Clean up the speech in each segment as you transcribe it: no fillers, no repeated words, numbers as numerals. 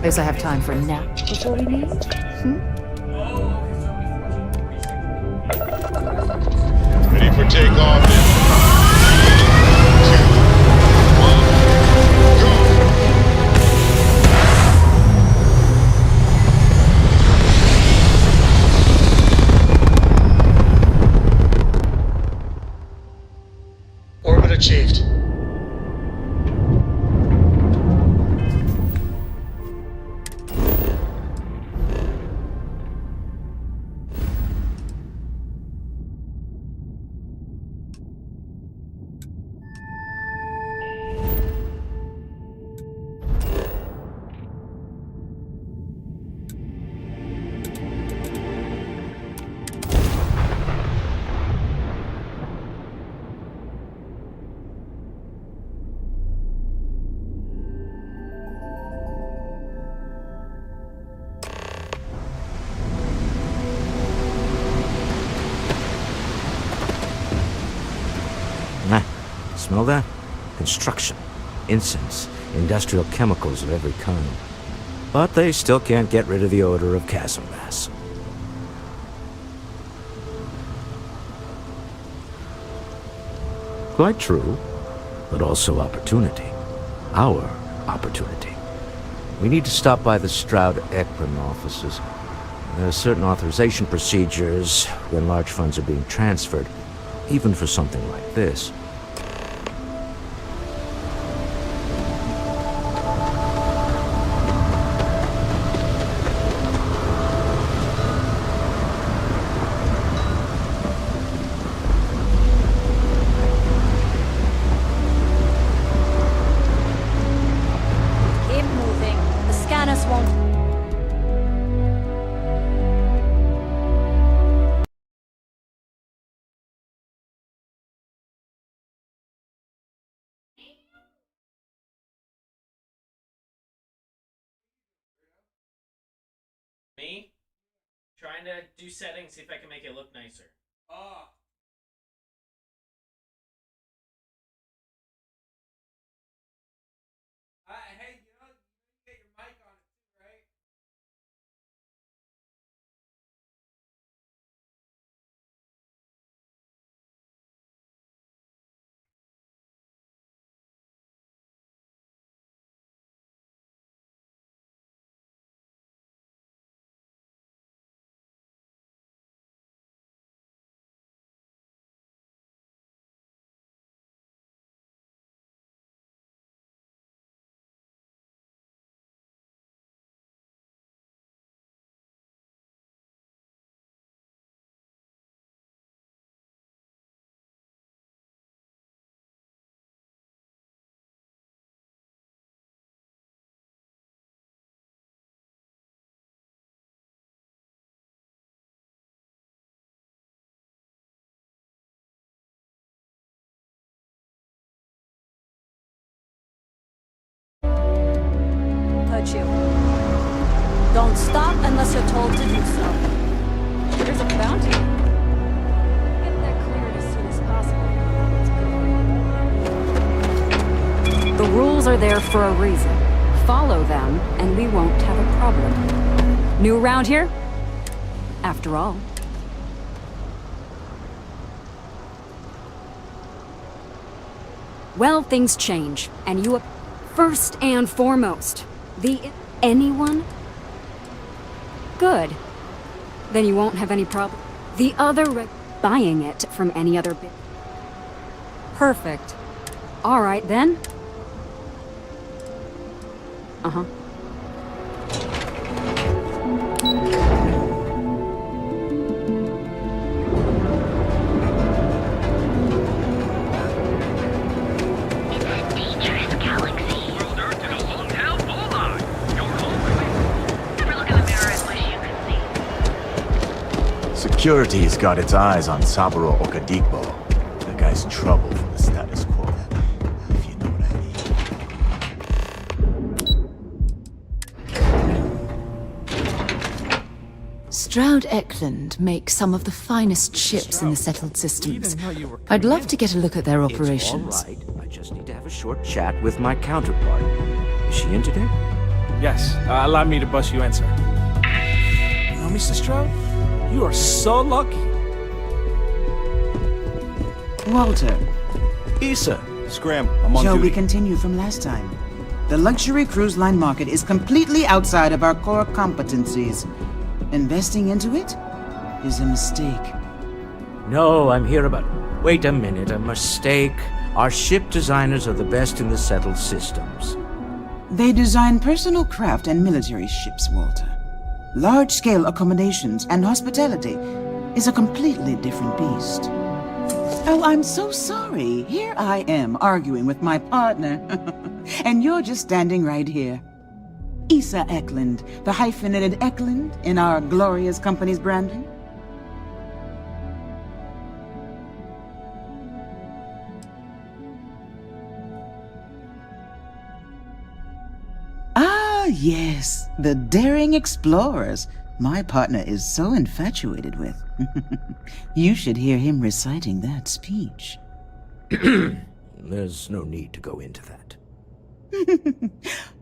Guess I have time for a nap before we leave. Ready for takeoff in 3, 2, 1, go! Orbit achieved. Smell that? Construction, incense, industrial chemicals of every kind. But they still can't get rid of the odor of chasm mass. Quite true, but also opportunity. Our opportunity. We need to stop by the Stroud-Ekman offices. There are certain authorization procedures when large funds are being transferred, even for something like this. Me? Trying to do settings, see if I can make it look nicer. Oh. Hey, you know, you get your mic on it too, right? Hurt you. Don't stop unless you're told to do so. There's a bounty. Get that cleared as soon as possible. The rules are there for a reason. Follow them, and we won't have a problem. New around here? After all. Well, things change, and you... First and foremost, anyone? Good. Then you won't have any problem. The other buying it from any other bit. Perfect. All right, then. Uh-huh. Security's got its eyes on Saburo Okadigbo. The guy's trouble for the status quo, if you know what I mean. Stroud-Ekman makes some of the finest ships in the settled systems. I'd love to get a look at their operations. It's all right. I just need to have a short chat with my counterpart. Is she in today? Yes, allow me to bust you in, sir. Now, Mr. Stroud, you are so lucky. Walter, Issa, Scram, I'm on shall we duty. continue from last time? The luxury cruise line market is completely outside of our core competencies. Investing into it is a mistake. No, I'm here about... Wait a minute, a mistake. Our ship designers are the best in the settled systems. They design personal craft and military ships, Walter. Large-scale accommodations and hospitality is a completely different beast. Oh, I'm so sorry. Here I am arguing with my partner. And you're just standing right here. Issa Eklund, the hyphenated Eklund in our glorious company's branding. Ah, yes, the daring explorers my partner is so infatuated with. You should hear him reciting that speech. There's no need to go into that.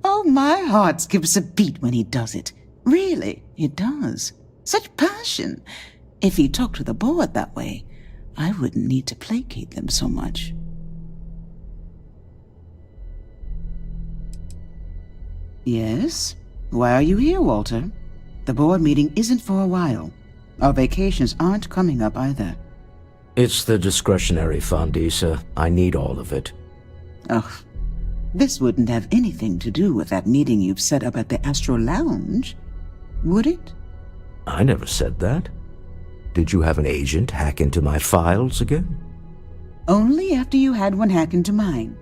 Oh, my heart skips a beat when he does it. Really, it does. Such passion. If he talked to the board that way, I wouldn't need to placate them so much. Yes? Why are you here, Walter? The board meeting isn't for a while. Our vacations aren't coming up either. It's the discretionary fund, Issa. I need all of it. Ugh. This wouldn't have anything to do with that meeting you've set up at the Astro Lounge, would it? I never said that. Did you have an agent hack into my files again? Only after you had one hack into mine.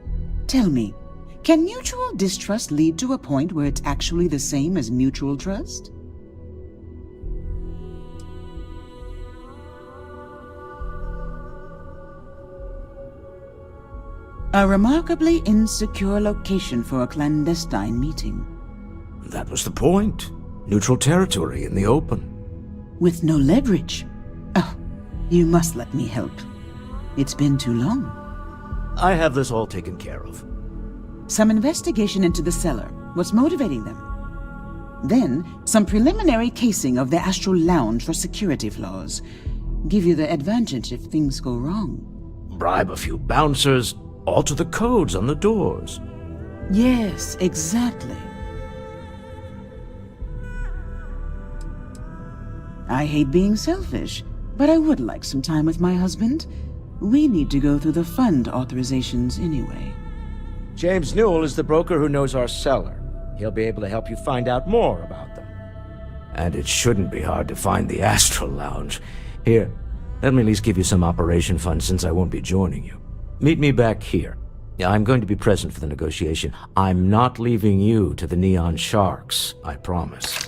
Tell me, can mutual distrust lead to a point where it's actually the same as mutual trust? A remarkably insecure location for a clandestine meeting. That was the point. Neutral territory in the open. With no leverage. Oh, you must let me help. It's been too long. I have this all taken care of. Some investigation into the cellar. What's motivating them? Then, some preliminary casing of the Astral Lounge for security flaws. Give you the advantage if things go wrong. Bribe a few bouncers, alter the codes on the doors. Yes, exactly. I hate being selfish, but I would like some time with my husband. We need to go through the fund authorizations anyway. James Newell is the broker who knows our cellar. He'll be able to help you find out more about them. And it shouldn't be hard to find the Astral Lounge. Here, let me at least give you some operation funds since I won't be joining you. Meet me back here. I'm going to be present for the negotiation. I'm not leaving you to the Neon Sharks, I promise.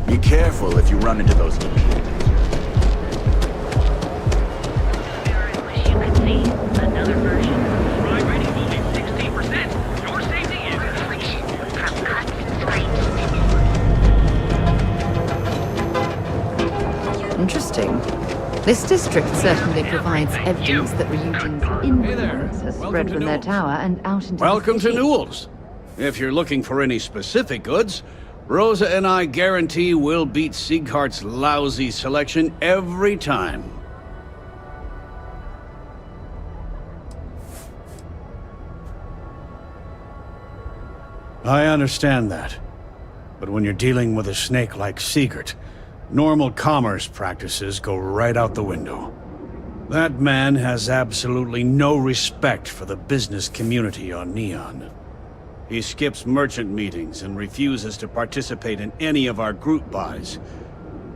Be careful if you run into those. Another version. Ride ready will be 16%. Your safety is free from concentrate. Interesting. This district certainly provides evidence that Ryujin's influence has spread from their tower and out into Welcome the to city. Newell's. If you're looking for any specific goods, Rosa and I guarantee we'll beat Sieghart's lousy selection every time. I understand that. But when you're dealing with a snake like Siegert, normal commerce practices go right out the window. That man has absolutely no respect for the business community on Neon. He skips merchant meetings and refuses to participate in any of our group buys.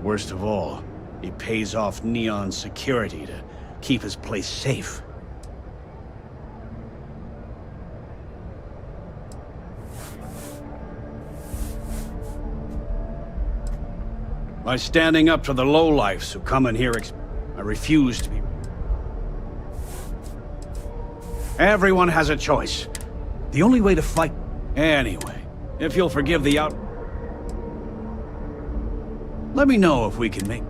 Worst of all, he pays off Neon security to keep his place safe. By standing up to the lowlifes who come in here, I refuse to be. Everyone has a choice. The only way to fight Anyway, if you'll forgive the out... Let me know if we can make...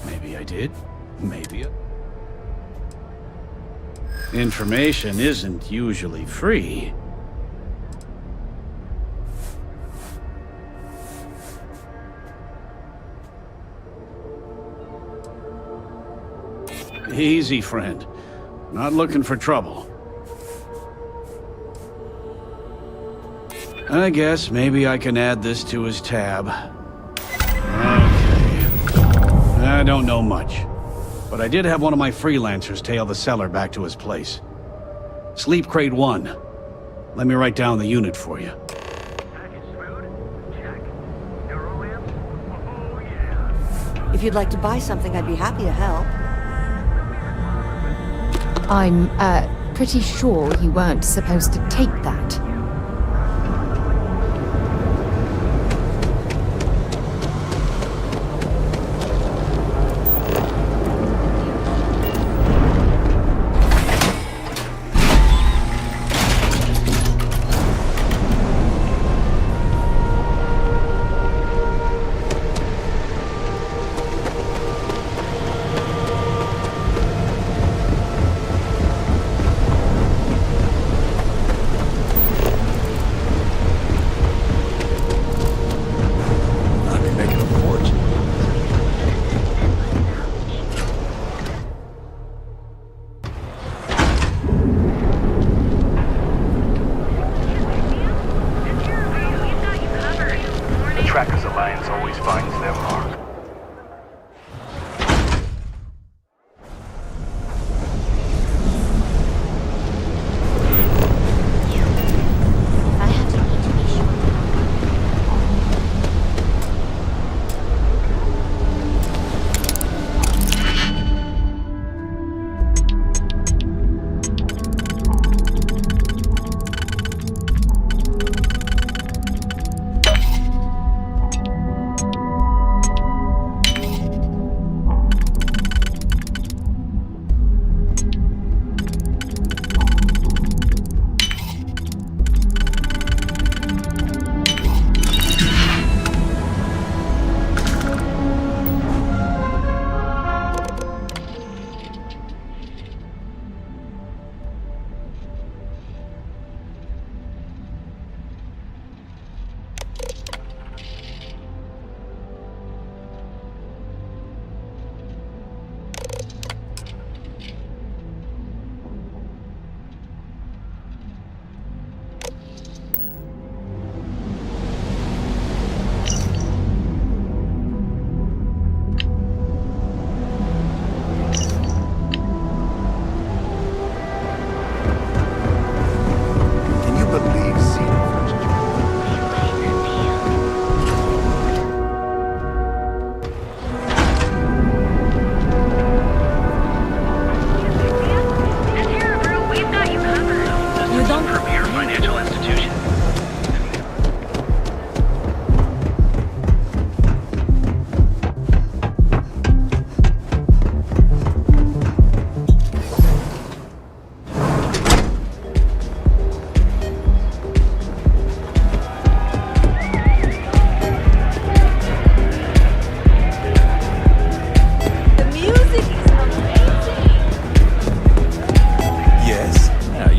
Maybe I did. Maybe. Information isn't usually free. Easy, friend. Not looking for trouble. I guess maybe I can add this to his tab. I don't know much, but I did have one of my freelancers tail the seller back to his place. Sleep Crate 1. Let me write down the unit for you. Packaged food? Check. Neurolamps? Oh, yeah. If you'd like to buy something, I'd be happy to help. I'm, pretty sure you weren't supposed to take that.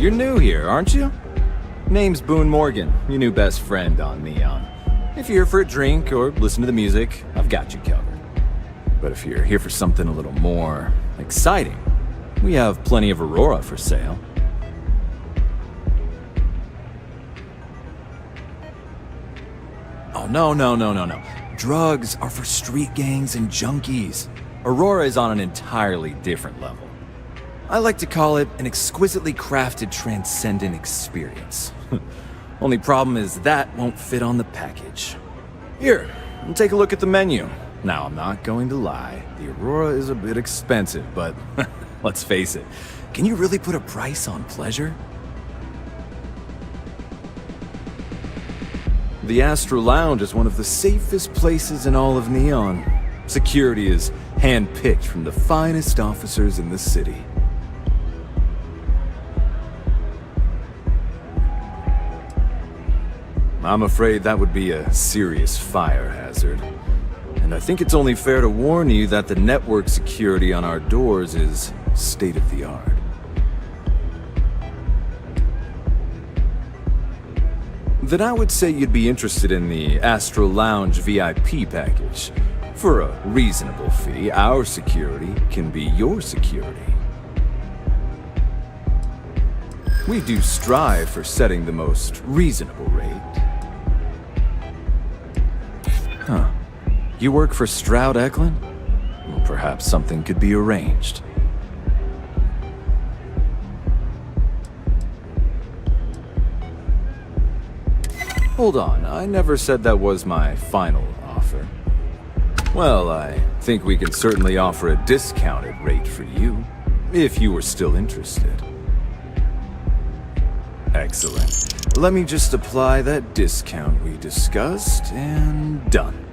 you're new here, aren't you? Name's Boone Morgan, your new best friend on Neon. If you're here for a drink or listen to the music, I've got you covered. But if you're here for something a little more exciting, we have plenty of Aurora for sale. Oh, no. Drugs are for street gangs and junkies. Aurora is on an entirely different level. I like to call it an exquisitely crafted, transcendent experience. Only problem is that won't fit on the package. Here, take a look at the menu. Now, I'm not going to lie. The Aurora is a bit expensive, but let's face it. Can you really put a price on pleasure? The Astro Lounge is one of the safest places in all of Neon. Security is hand-picked from the finest officers in the city. I'm afraid that would be a serious fire hazard. And I think it's only fair to warn you that the network security on our doors is state-of-the-art. Then I would say you'd be interested in the Astro Lounge VIP package. For a reasonable fee, our security can be your security. We do strive for setting the most reasonable rate. Huh. You work for Stroud Eklund? Well, perhaps something could be arranged. Hold on, I never said that was my final offer. Well, I think we can certainly offer a discounted rate for you, if you were still interested. Excellent. Let me just apply that discount we discussed, and done.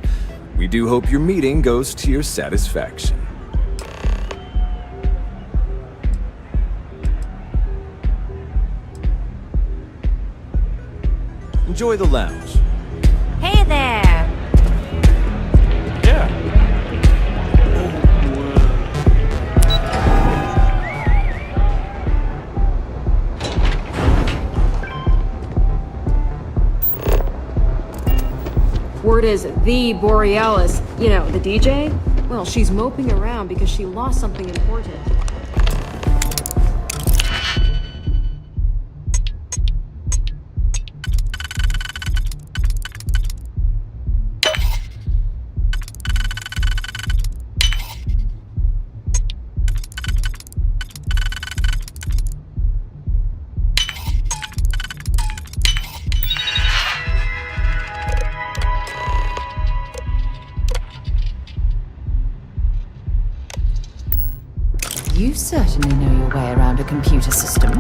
We do hope your meeting goes to your satisfaction. Enjoy the lounge. Hey there! Yeah. Word is the Borealis, you know, the DJ? Well, she's moping around because she lost something important. You certainly know your way around a computer system.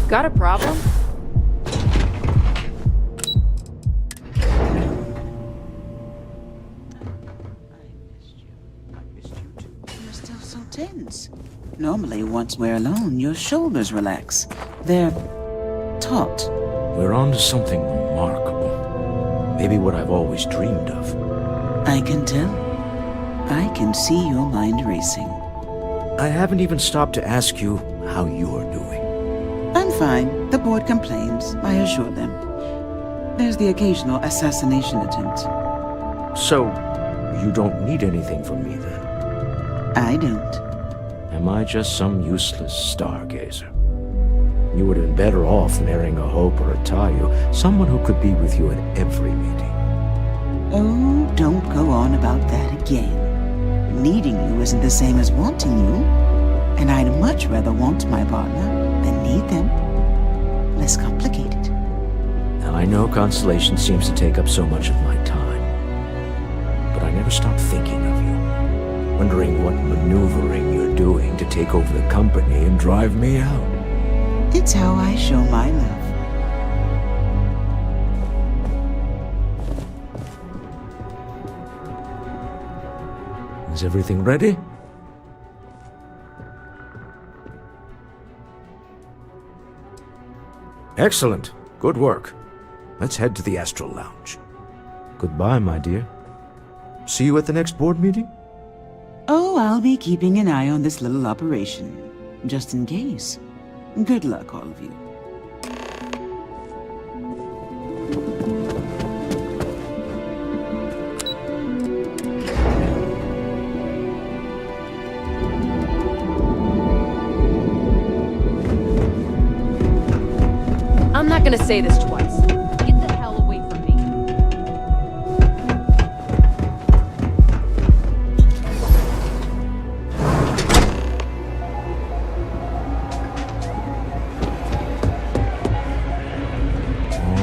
Got a problem? You're still so tense. Normally, once we're alone, your shoulders relax. They're taut. We're on to something remarkable. Maybe what I've always dreamed of. I can tell. I can see your mind racing. I haven't even stopped to ask you how you're doing. I'm fine. The board complains. I assure them. There's the occasional assassination attempt. So, you don't need anything from me then? I don't. Am I just some useless stargazer? You would have been better off marrying a Hope or a Tayu, someone who could be with you at every meeting. Oh, don't go on about that again. Needing you isn't the same as wanting you. And I'd much rather want my partner than need them. Less complicated. Now, I know Constellation seems to take up so much of my time, but I never never stop thinking of you. Wondering what maneuvering you're doing to take over the company and drive me out. It's how I show my love. Is everything ready? Excellent. Good work. Let's head to the Astral Lounge. Goodbye, my dear. See you at the next board meeting? Oh, I'll be keeping an eye on this little operation, just in case. Good luck, all of you. I'm not gonna say this twice. Get the hell away from me.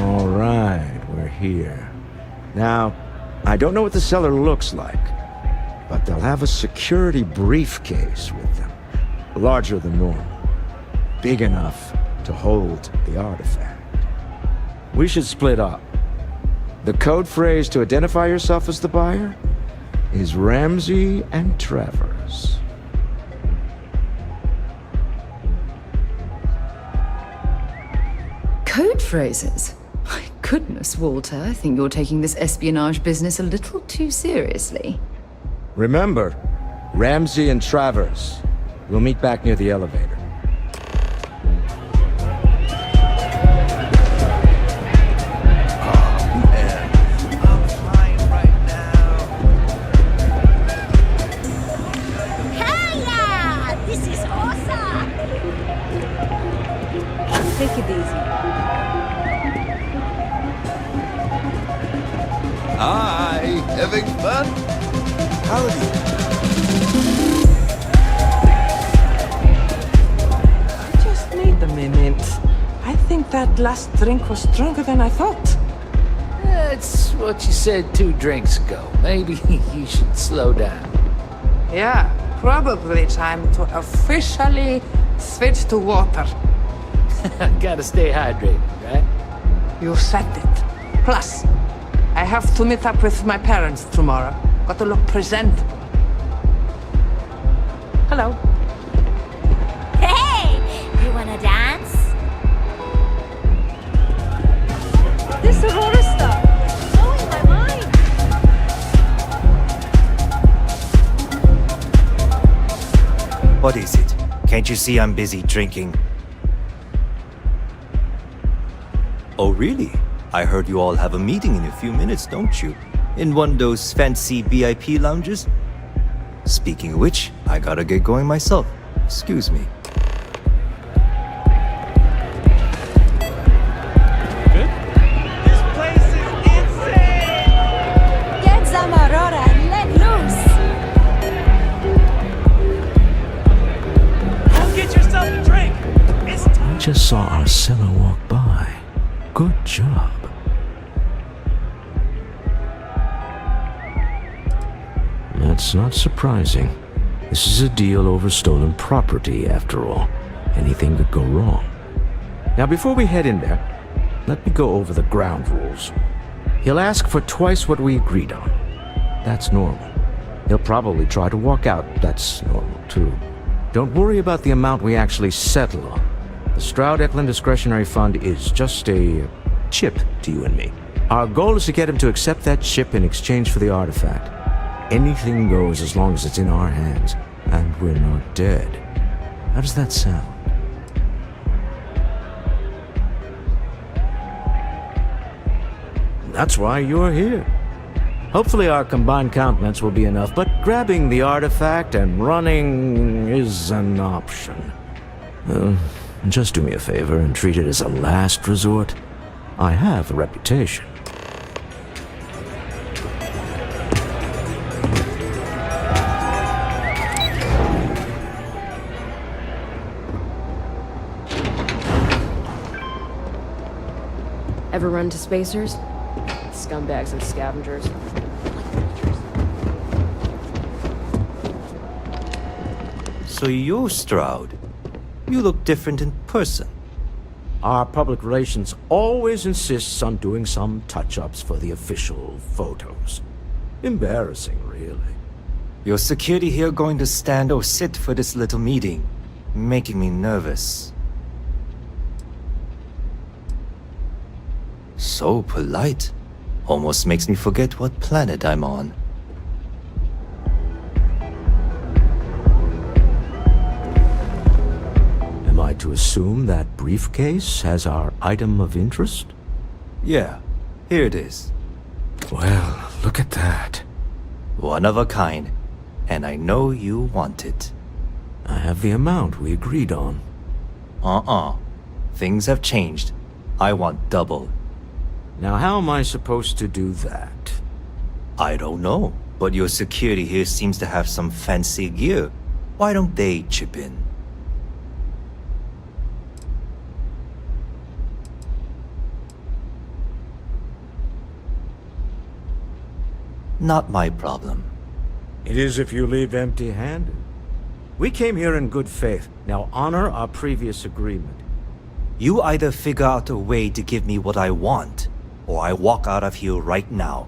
All right, we're here. Now, I don't know what the cellar looks like, but they'll have a security briefcase with them, larger than normal, big enough to hold the artifact. We should split up. The code phrase to identify yourself as the buyer is Ramsey and Travers. Code phrases? My goodness, Walter, I think you're taking this espionage business a little too seriously. Remember, Ramsey and Travers. We'll meet back near the elevator. Take it easy. Hi, having fun? Howdy. Just wait a minute. I think that last drink was stronger than I thought. That's what you said 2 drinks ago. Maybe you should slow down. Yeah, probably time to officially switch to water. Gotta stay hydrated, right? You said it. Plus, I have to meet up with my parents tomorrow. Got to look presentable. Hello. Hey! You wanna dance? This Aurora stuff. It's blowing my mind. What is it? Can't you see I'm busy drinking? Oh, really? I heard you all have a meeting in a few minutes, don't you? In one of those fancy VIP lounges? Speaking of which, I gotta get going myself. Excuse me. Good? This place is insane! Get some Aurora and let loose! Go get yourself a drink! It's time! I just saw Arcella walk by. Good job. That's not surprising. This is a deal over stolen property, after all. Anything could go wrong. Now, before we head in there, let me go over the ground rules. He'll ask for twice what we agreed on. That's normal. He'll probably try to walk out. That's normal, too. Don't worry about the amount we actually settle on. The Stroud-Eklund Discretionary Fund is just a chip to you and me. Our goal is to get him to accept that chip in exchange for the artifact. Anything goes as long as it's in our hands, and we're not dead. How does that sound? That's why you're here. Hopefully our combined countenance will be enough, but grabbing the artifact and running is an option. Just do me a favor and treat it as a last resort. I have a reputation. Ever run to spacers? Scumbags and scavengers. So you're Stroud. You look different in person. Our public relations always insists on doing some touch-ups for the official photos. Embarrassing, really. Your security here going to stand or sit for this little meeting, making me nervous. So polite. Almost makes me forget what planet I'm on. Am I to assume that briefcase has our item of interest? Yeah, here it is. Well, look at that. One of a kind, and I know you want it. I have the amount we agreed on. Things have changed. I want double. Now how am I supposed to do that? I don't know, but your security here seems to have some fancy gear. Why don't they chip in? Not my problem. It is if you leave empty-handed. We came here in good faith. Now honor our previous agreement. You either figure out a way to give me what I want, or I walk out of here right now.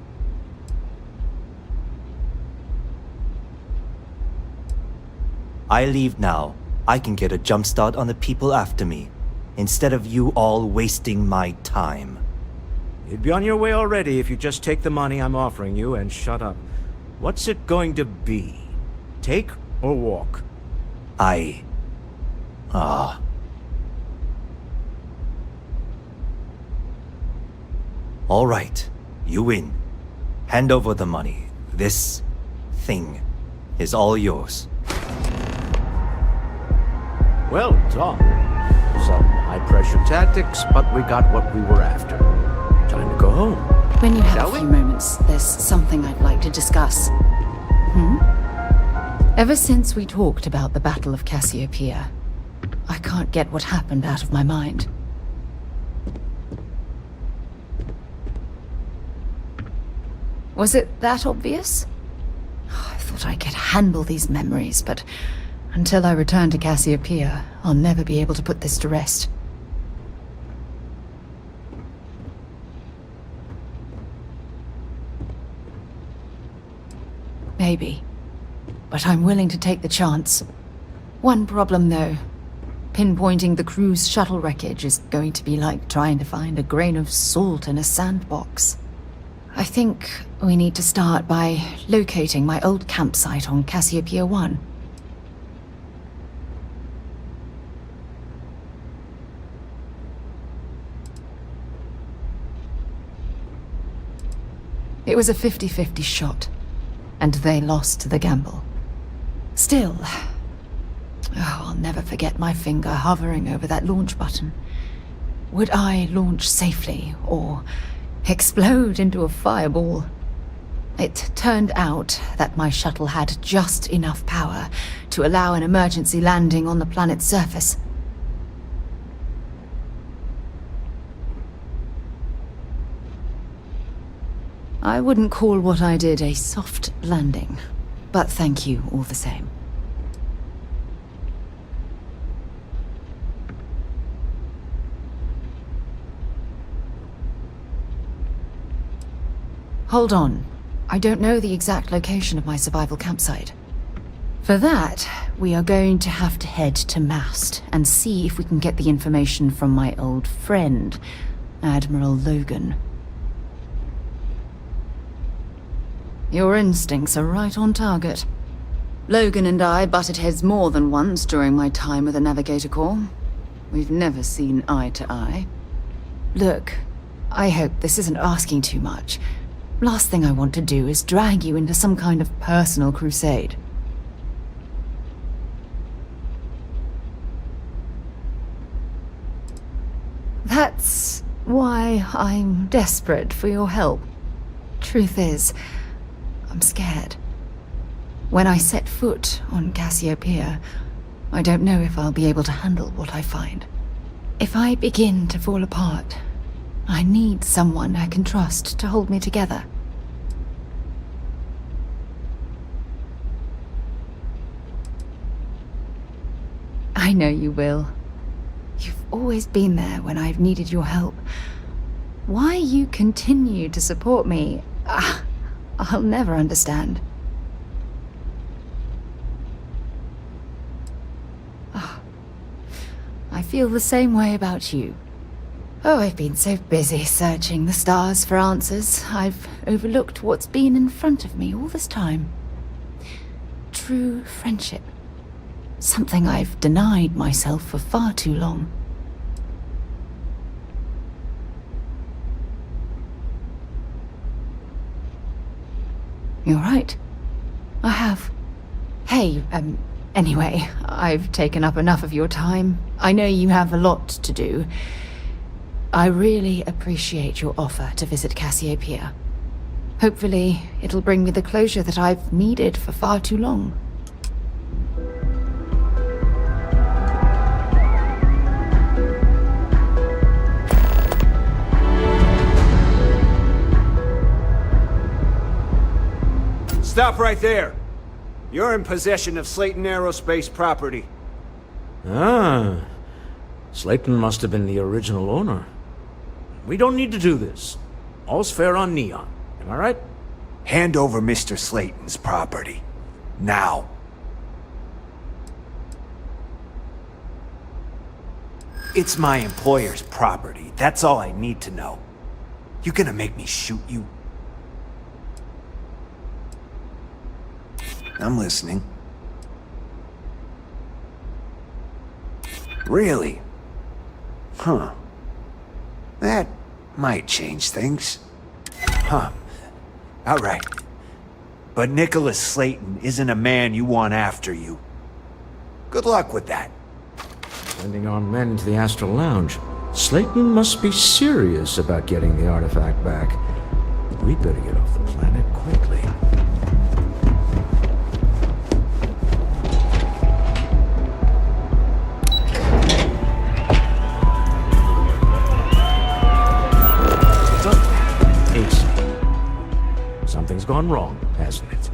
I leave now. I can get a jump start on the people after me, instead of you all wasting my time. You'd be on your way already if you just take the money I'm offering you and shut up. What's it going to be? Take or walk? All right, you win. Hand over the money. This thing is all yours. Well done. Some high-pressure tactics, but we got what we were after. Time to go home. When you have a few moments, there's something I'd like to discuss. Ever since we talked about the Battle of Cassiopeia, I can't get what happened out of my mind. Was it that obvious? I thought I could handle these memories, but until I return to Cassiopeia, I'll never be able to put this to rest. Maybe. But I'm willing to take the chance. One problem, though. Pinpointing the crew's shuttle wreckage is going to be like trying to find a grain of salt in a sandbox. I think we need to start by locating my old campsite on Cassiopeia 1. It was a 50-50 shot, and they lost the gamble. Still, I'll never forget my finger hovering over that launch button. Would I launch safely, or explode into a fireball? It turned out that my shuttle had just enough power to allow an emergency landing on the planet's surface. I wouldn't call what I did a soft landing, but thank you all the same. Hold on. I don't know the exact location of my survival campsite. For that, we are going to have to head to Mast and see if we can get the information from my old friend, Admiral Logan. Your instincts are right on target. Logan and I butted heads more than once during my time with the Navigator Corps. We've never seen eye to eye. Look, I hope this isn't asking too much. Last thing I want to do is drag you into some kind of personal crusade. That's why I'm desperate for your help. Truth is, I'm scared. When I set foot on Cassiopeia, I don't know if I'll be able to handle what I find. If I begin to fall apart, I need someone I can trust to hold me together. I know you will. You've always been there when I've needed your help. Why you continue to support me, I'll never understand. I feel the same way about you. Oh, I've been so busy searching the stars for answers, I've overlooked what's been in front of me all this time. True friendship. Something I've denied myself for far too long. You're right. I have. Hey, anyway, I've taken up enough of your time. I know you have a lot to do. I really appreciate your offer to visit Cassiopeia. Hopefully, it'll bring me the closure that I've needed for far too long. Stop right there. You're in possession of Slayton Aerospace property. Ah. Slayton must have been the original owner. We don't need to do this. All's fair on Neon. Am I right? Hand over Mr. Slayton's property. Now. It's my employer's property. That's all I need to know. You gonna make me shoot you? I'm listening. Really? Huh. That might change things. Huh. Alright. But Nicholas Slayton isn't a man you want after you. Good luck with that. Sending our men to the Astral Lounge. Slayton must be serious about getting the artifact back. We'd better get off the planet quickly. Something's gone wrong, hasn't it?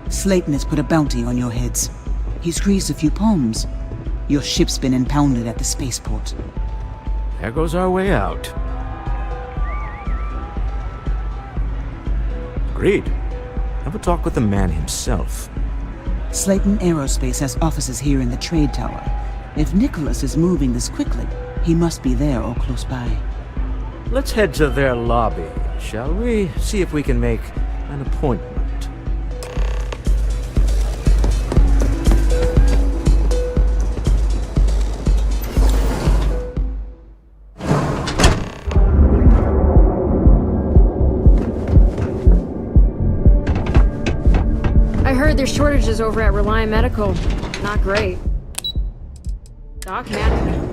Slayton has put a bounty on your heads. He's greased a few palms. Your ship's been impounded at the spaceport. There goes our way out. Agreed. Have a talk with the man himself. Slayton Aerospace has offices here in the trade tower. If Nicholas is moving this quickly, he must be there or close by. Let's head to their lobby, shall we? See if we can make an appointment. I heard there's shortages over at Reliant Medical. Not great. Doc Manning.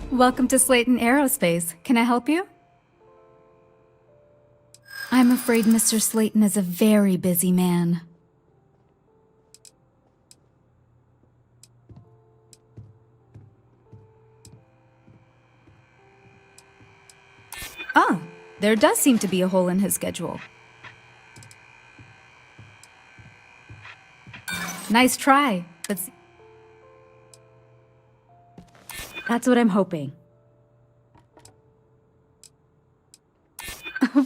Welcome to Slayton Aerospace. Can I help you? I'm afraid Mr. Slayton is a very busy man. Ah, there does seem to be a hole in his schedule. Nice try, but... That's what I'm hoping.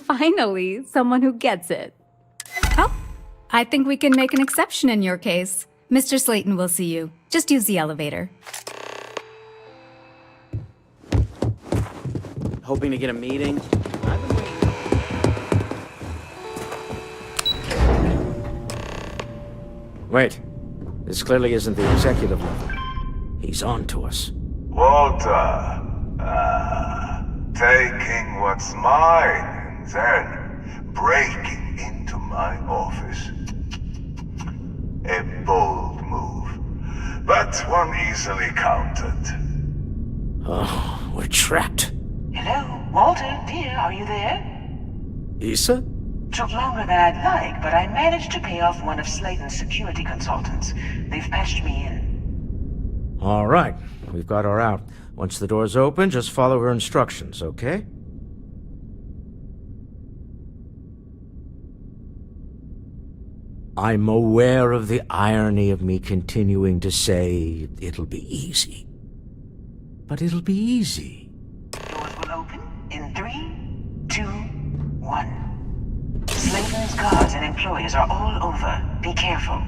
Finally, someone who gets it. Oh, I think we can make an exception in your case. Mr. Slayton will see you. Just use the elevator. Hoping to get a meeting? Wait. This clearly isn't the executive level. He's on to us. Walter, taking what's mine and then breaking into my office. A bold move, but one easily countered. Oh, we're trapped. Hello, Walter, dear, are you there? Issa? Took longer than I'd like, but I managed to pay off one of Slayton's security consultants. They've patched me in. All right. We've got her out. Once the door's open, just follow her instructions, okay? I'm aware of the irony of me continuing to say it'll be easy. But it'll be easy. Doors will open in 3, 2, 1. Slayton's guards and employees are all over. Be careful.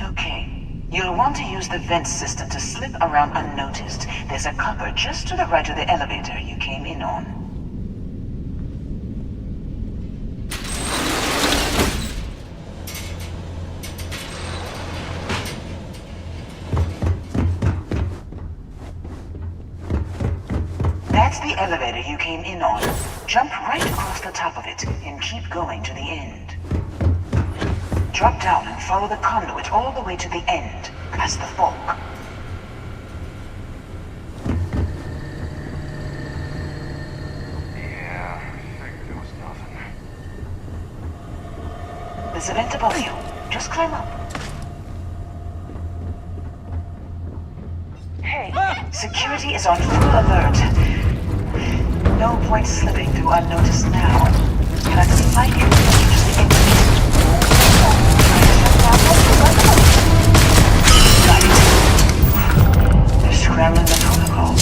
Okay. You'll want to use the vent system to slip around unnoticed. There's a copper just to the right of the elevator you came in on. That's the elevator you came in on. Jump right across the top of it and keep going to the end. Drop down and follow the conduit all the way to the end, past the fork. Yeah, figured it was nothing. There's a vent above you. Just climb up. Hey, security is on full alert. No point slipping through unnoticed now. And I'd like you to use the exit. Got it. They're scrambling the protocol.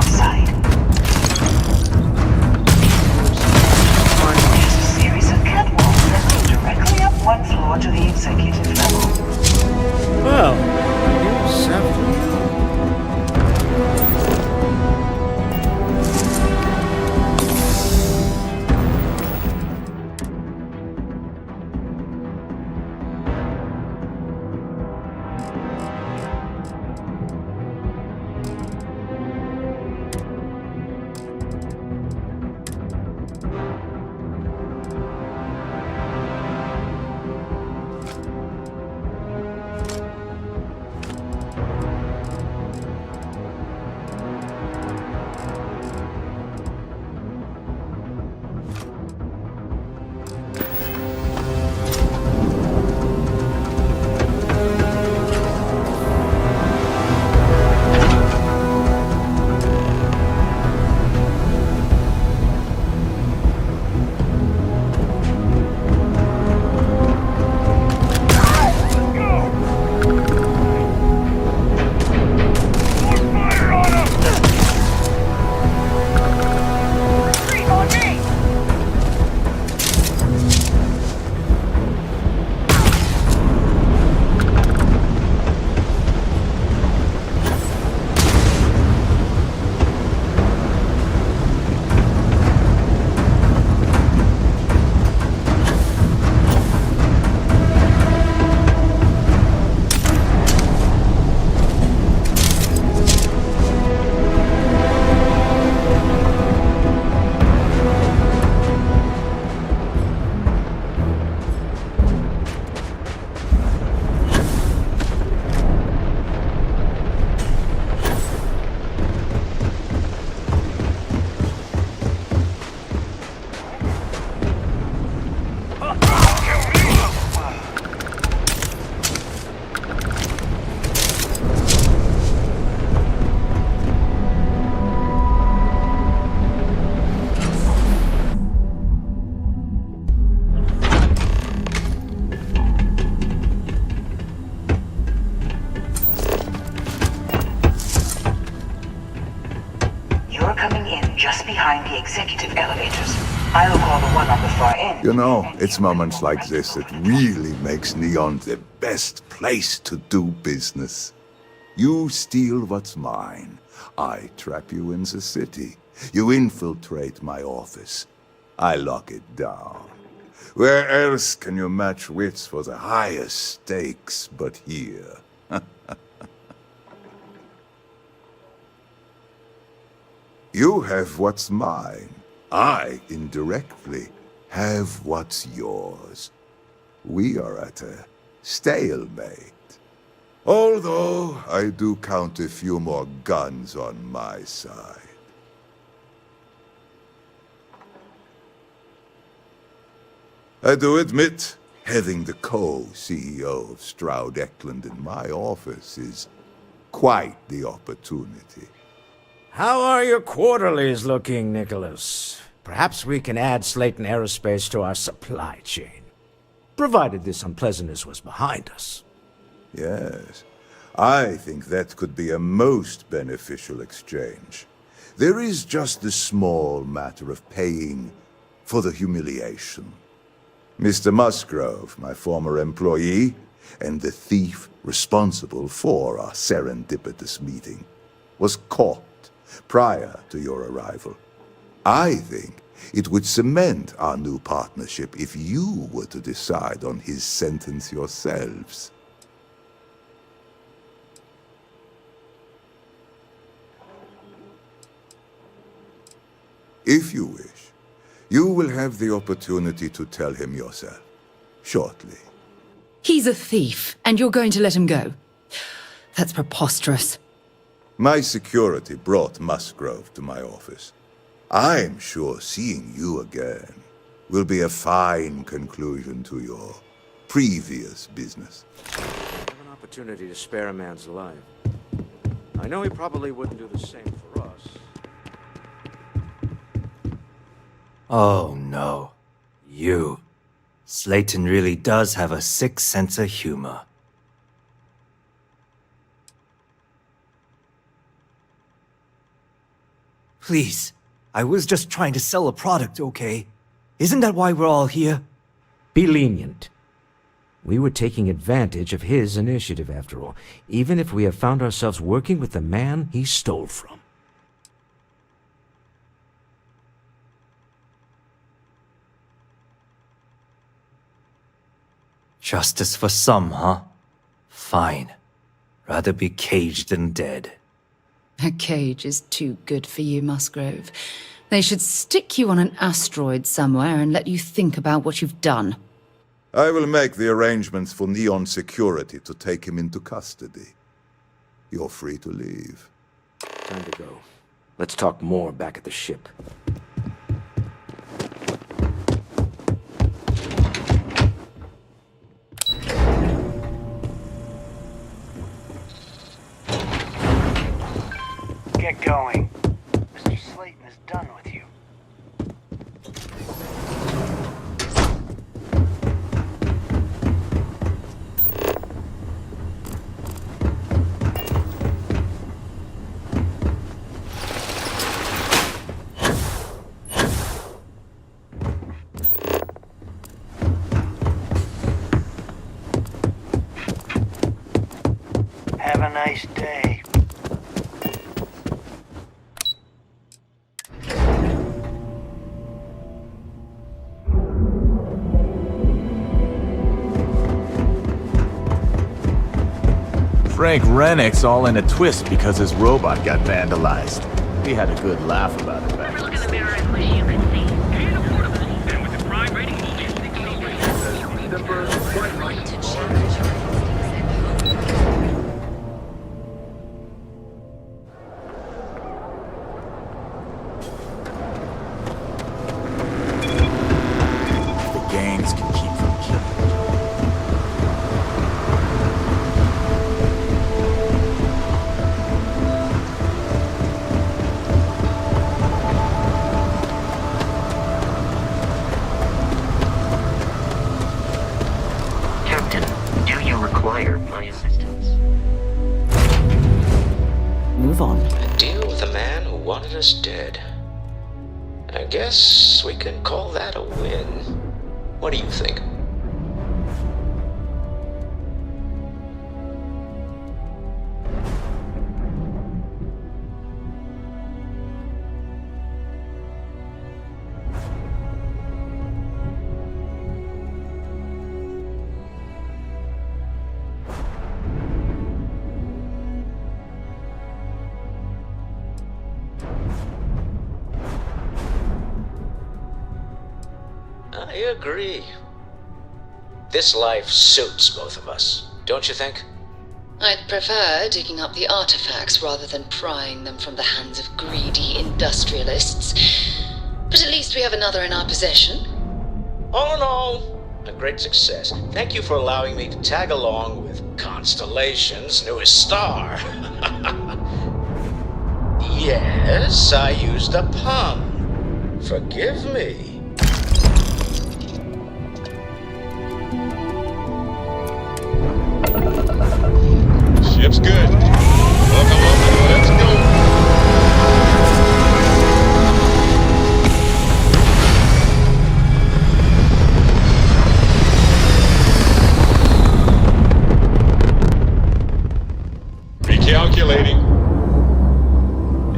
outside. There's a series of catwalks that lead directly up one floor to the executive level. Well, yes, after all. You're coming in just behind the executive elevators. I'll call the one on the far end. You know, it's moments like this that really makes Neon the best place to do business. You steal what's mine. I trap you in the city. You infiltrate my office. I lock it down. Where else can you match wits for the highest stakes but here? You have what's mine. I, indirectly, have what's yours. We are at a stalemate. Although I do count a few more guns on my side. I do admit, having the co-CEO of Stroud Eklund in my office is quite the opportunity. How are your quarterlies looking, Nicholas? Perhaps we can add Slayton Aerospace to our supply chain, provided this unpleasantness was behind us. Yes, I think that could be a most beneficial exchange. There is just the small matter of paying for the humiliation. Mr. Musgrove, my former employee, and the thief responsible for our serendipitous meeting, was caught prior to your arrival. I think it would cement our new partnership if you were to decide on his sentence yourselves. If you wish, you will have the opportunity to tell him yourself, shortly. He's a thief, and you're going to let him go? That's preposterous. My security brought Musgrove to my office. I'm sure seeing you again will be a fine conclusion to your previous business. I have an opportunity to spare a man's life. I know he probably wouldn't do the same for us. Oh no. You. Slayton really does have a sick sense of humor. Please. I was just trying to sell a product, okay? Isn't that why we're all here? Be lenient. We were taking advantage of his initiative, after all, even if we have found ourselves working with the man he stole from. Justice for some, huh? Fine. Rather be caged than dead. A cage is too good for you, Musgrove. They should stick you on an asteroid somewhere and let you think about what you've done. I will make the arrangements for Neon Security to take him into custody. You're free to leave. Time to go. Let's talk more back at the ship. Get going. Mr. Slayton is done with you. Have a nice day. Frank Rennick's all in a twist because his robot got vandalized. We had a good laugh about it back then. Look in the mirror and wish you could see. And affordable. And with the prime rating only a 60%. The gangs can keep from killing. Captain, do you require my assistance? Move on. A deal with a man who wanted us dead. I guess we can call that a win. What do you think? I agree. This life suits both of us, don't you think? I'd prefer digging up the artifacts rather than prying them from the hands of greedy industrialists. But at least we have another in our possession. All in all, a great success. Thank you for allowing me to tag along with Constellation's newest star. Yes, I used a pun. Forgive me. Ship's good. Welcome up. Let's go. Recalculating.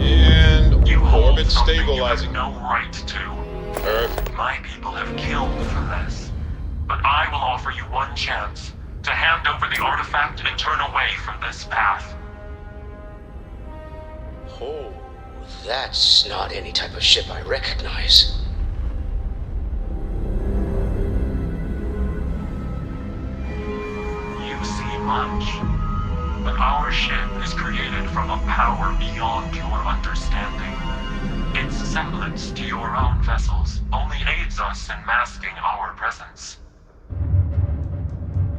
And You hold orbit something stabilizing. you have no right to. Perfect. My people have killed for this. But I will offer you one chance to hand over the artifact and turn away from this path. Oh, that's not any type of ship I recognize. You see much. But our ship is created from a power beyond your understanding. Its semblance to your own vessels only aids us in masking our presence.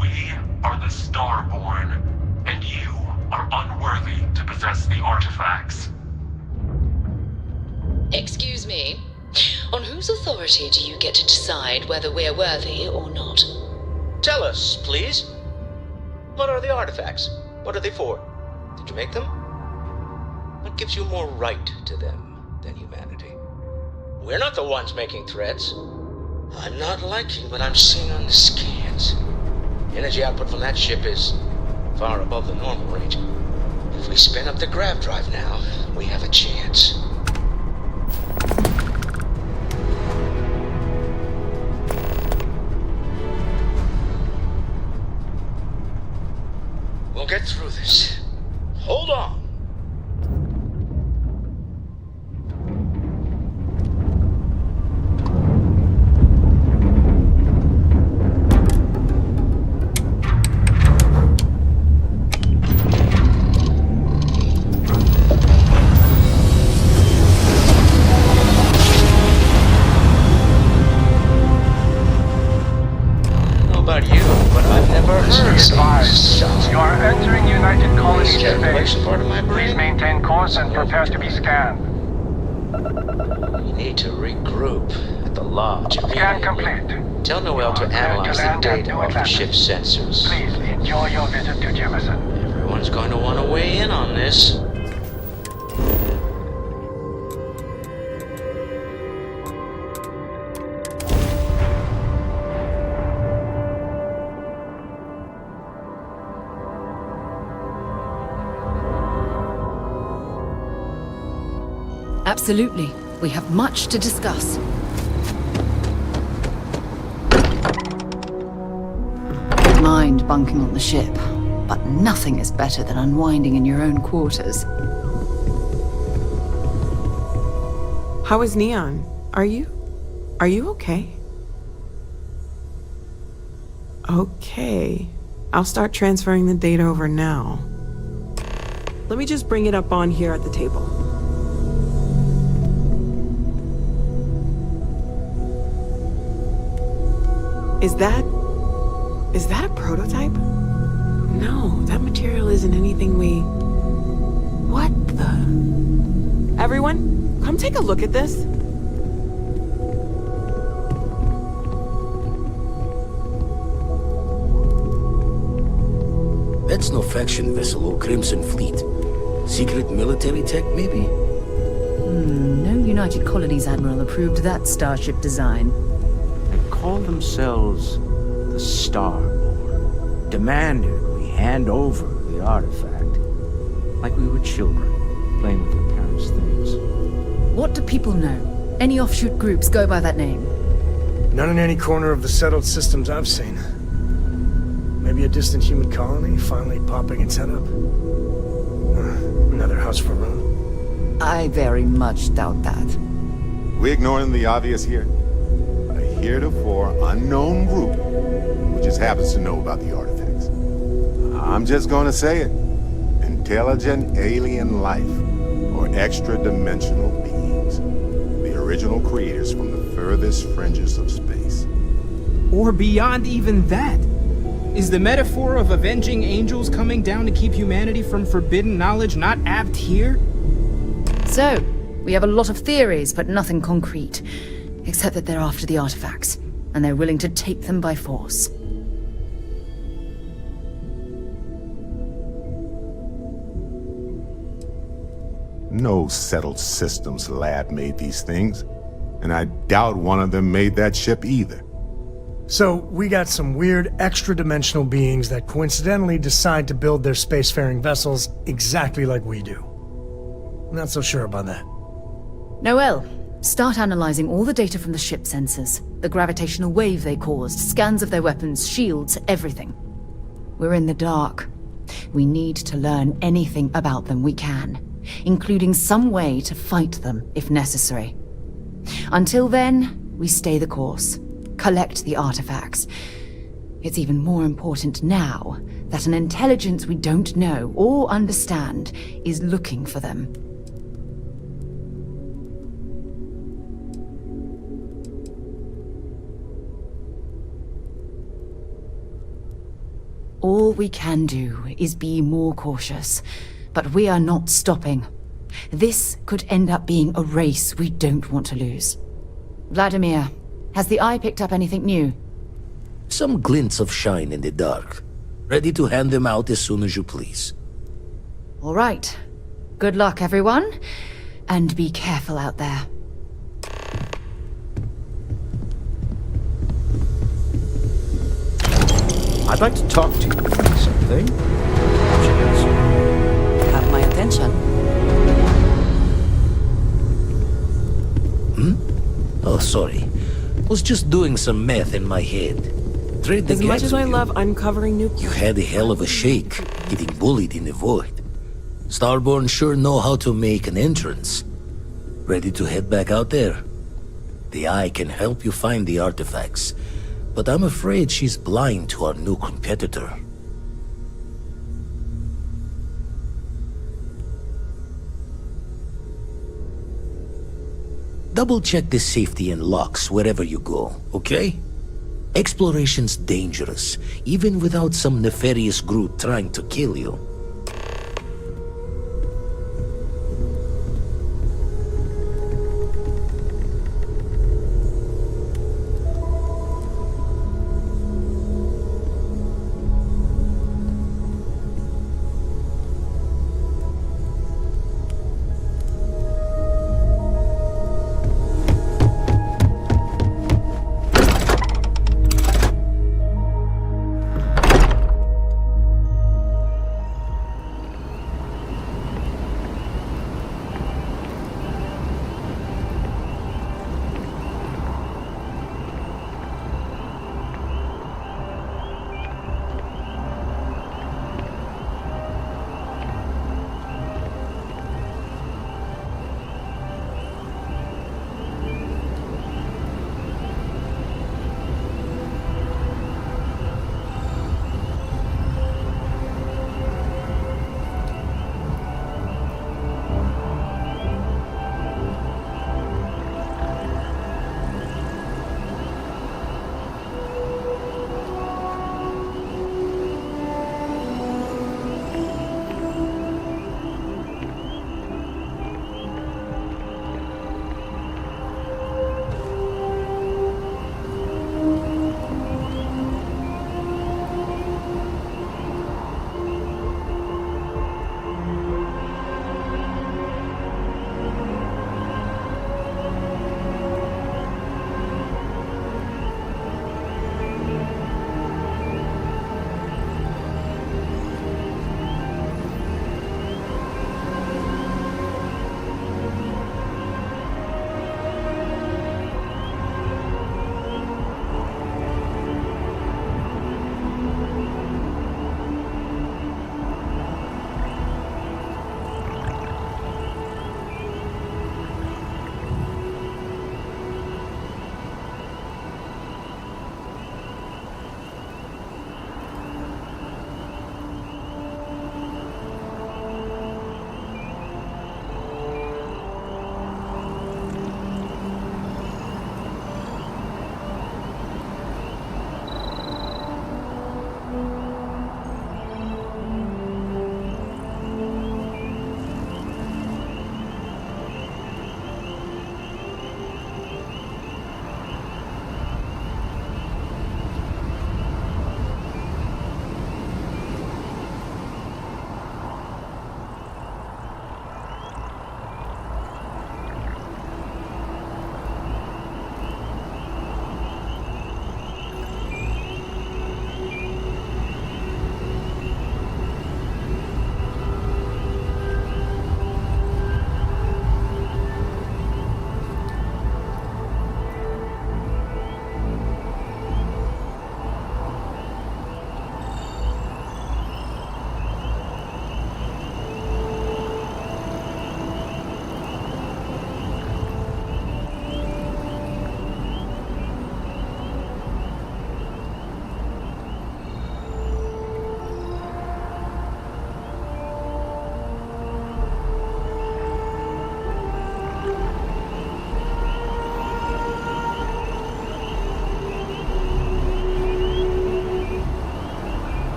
We are the Starborn, and you are unworthy to possess the artifacts. Excuse me. On whose authority do you get to decide whether we're worthy or not? Tell us, please. What are the artifacts? What are they for? Did you make them? What gives you more right to them than humanity. We're not the ones making threats. I'm not liking what I'm seeing on the scans. Energy output from that ship is far above the normal range. If we spin up the grav drive now, we have a chance. We'll get through this. Hold on. You are entering United Colony space. Please maintain course and prepare to be scanned. We need to regroup at the lodge. Scan complete. Tell Noel to analyze the data off the ship's sensors. Please enjoy your visit to Jefferson. Everyone's going to want to weigh in on this. Absolutely. We have much to discuss. Don't mind bunking on the ship, but nothing is better than unwinding in your own quarters. How is Neon? Are you okay? Okay. I'll start transferring the data over now. Let me just bring it up on here at the table. Is that a prototype? No, that material isn't anything we... What the... Everyone, come take a look at this. That's no faction vessel or Crimson Fleet. Secret military tech, maybe? No United Colonies Admiral approved that starship design. They call themselves the Starborn. Demanded we hand over the artifact. Like we were children, playing with their parents' things. What do people know? Any offshoot groups go by that name? None in any corner of the settled systems I've seen. Maybe a distant human colony finally popping its head up. Another house for Rome. I very much doubt that. We ignoring the obvious here? A heretofore unknown group who just happens to know about the artifacts. I'm just gonna say it. Intelligent alien life, or extra-dimensional beings. The original creators from the furthest fringes of space. Or beyond even that. Is the metaphor of avenging angels coming down to keep humanity from forbidden knowledge not apt here? So, we have a lot of theories, but nothing concrete. Except that they're after the artifacts, and they're willing to take them by force. No settled systems lab made these things, and I doubt one of them made that ship either. So, we got some weird extra-dimensional beings that coincidentally decide to build their spacefaring vessels exactly like we do. Not so sure about that. Noel, start analyzing all the data from the ship sensors. The gravitational wave they caused, scans of their weapons, shields, everything. We're in the dark. We need to learn anything about them we can, including some way to fight them if necessary. Until then, we stay the course. Collect the artifacts. It's even more important now that an intelligence we don't know or understand is looking for them. All we can do is be more cautious, but we are not stopping. This could end up being a race we don't want to lose. Vladimir, has the Eye picked up anything new? Some glints of shine in the dark. Ready to hand them out as soon as you please. All right. Good luck, everyone. And be careful out there. I'd like to talk to you about something. Have my attention. Oh, sorry. Was just doing some math in my head. Trade the As much gaps as I with you. love uncovering new... You had a hell of a shake, getting bullied in the void. Starborn sure know how to make an entrance. Ready to head back out there? The Eye can help you find the artifacts, but I'm afraid she's blind to our new competitor. Double-check the safety and locks wherever you go, okay? Exploration's dangerous, even without some nefarious group trying to kill you.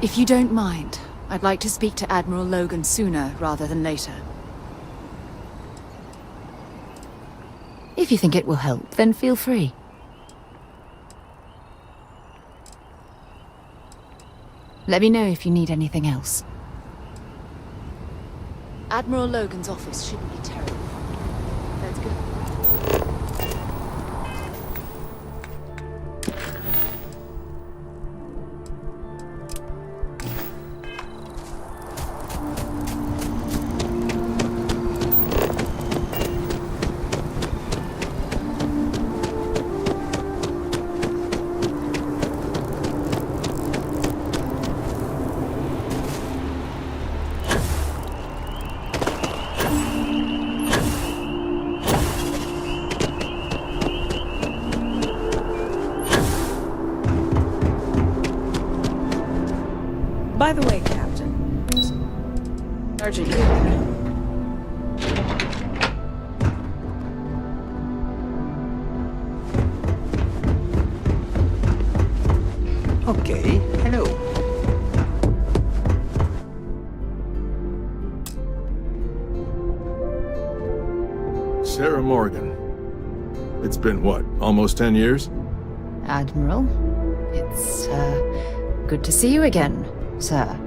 If you don't mind, I'd like to speak to Admiral Logan sooner rather than later. If you think it will help, then feel free. Let me know if you need anything else. Admiral Logan's office shouldn't be terrible. Let's go. By the way, Captain. Sergeant here. Okay, hello. Sarah Morgan. It's been what, almost 10 years? Admiral, it's, good to see you again, sir.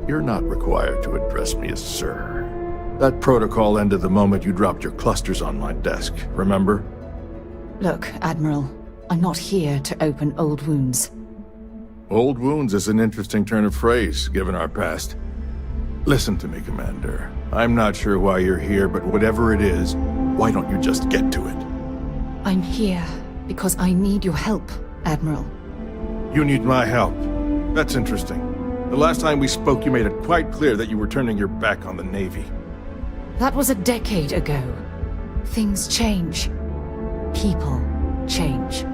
You're not required to address me as sir. That protocol ended the moment you dropped your clusters on my desk, remember? Look, Admiral, I'm not here to open old wounds. Old wounds is an interesting turn of phrase, given our past. Listen to me, Commander. I'm not sure why you're here, but whatever it is, why don't you just get to it? I'm here because I need your help, Admiral. You need my help. That's interesting. The last time we spoke, you made it quite clear that you were turning your back on the Navy. That was a decade ago. Things change. People change.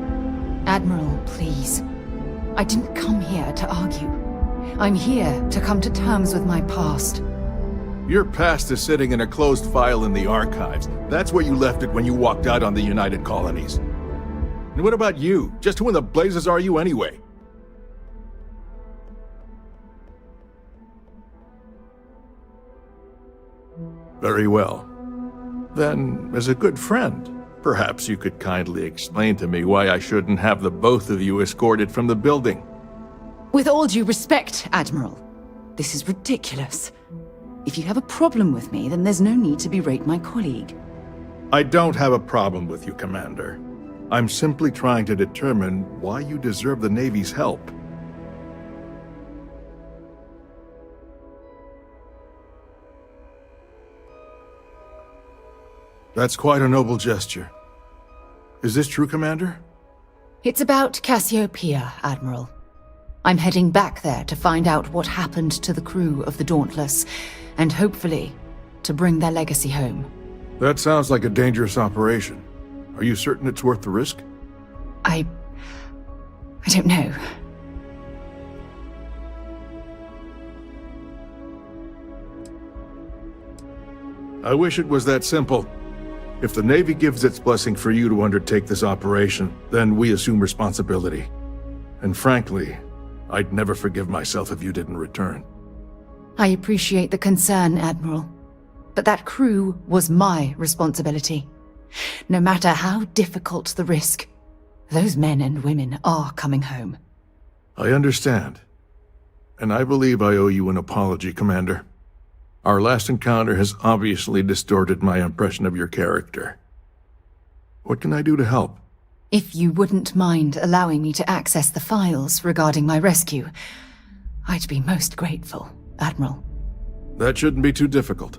Admiral, please. I didn't come here to argue. I'm here to come to terms with my past. Your past is sitting in a closed file in the archives. That's where you left it when you walked out on the United Colonies. And what about you? Just who in the blazes are you anyway? Very well. Then, as a good friend, perhaps you could kindly explain to me why I shouldn't have the both of you escorted from the building. With all due respect, Admiral, this is ridiculous. If you have a problem with me, then there's no need to berate my colleague. I don't have a problem with you, Commander. I'm simply trying to determine why you deserve the Navy's help. That's quite a noble gesture. Is this true, Commander? It's about Cassiopeia, Admiral. I'm heading back there to find out what happened to the crew of the Dauntless, and hopefully, to bring their legacy home. That sounds like a dangerous operation. Are you certain it's worth the risk? I don't know. I wish it was that simple. If the Navy gives its blessing for you to undertake this operation, then we assume responsibility. And frankly, I'd never forgive myself if you didn't return. I appreciate the concern, Admiral. But that crew was my responsibility. No matter how difficult the risk, those men and women are coming home. I understand. And I believe I owe you an apology, Commander. Our last encounter has obviously distorted my impression of your character. What can I do to help? If you wouldn't mind allowing me to access the files regarding my rescue, I'd be most grateful, Admiral. That shouldn't be too difficult.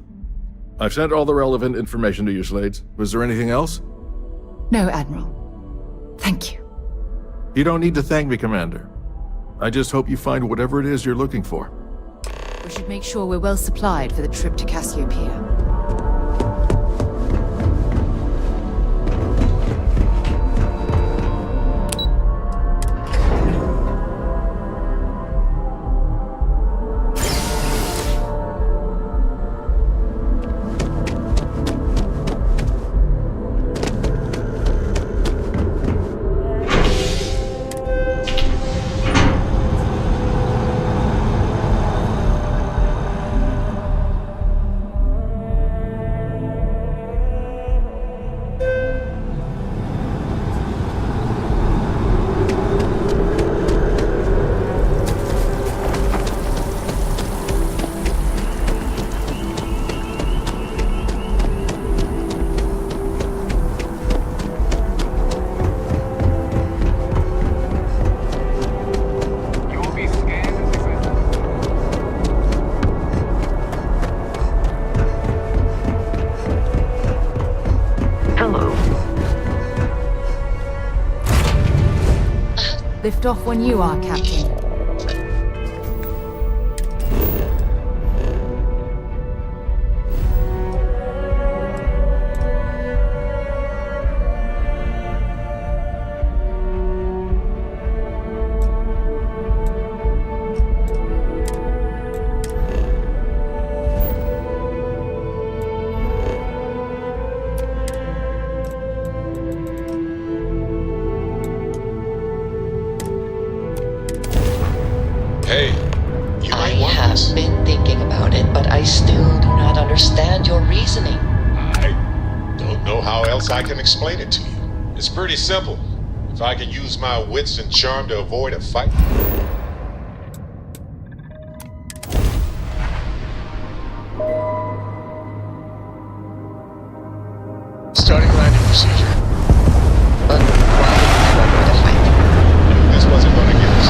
I've sent all the relevant information to you, Slades. Was there anything else? No, Admiral. Thank you. You don't need to thank me, Commander. I just hope you find whatever it is you're looking for. We should make sure we're well supplied for the trip to Cassiopeia. Lift off when you are, Captain. Hey, you I might want have this. been thinking about it, but I still do not understand your reasoning. I don't know how else I can explain it to you. It's pretty simple. If I can use my wits and charm to avoid a fight. Starting landing procedure. But why avoid a fight? This wasn't going to get us.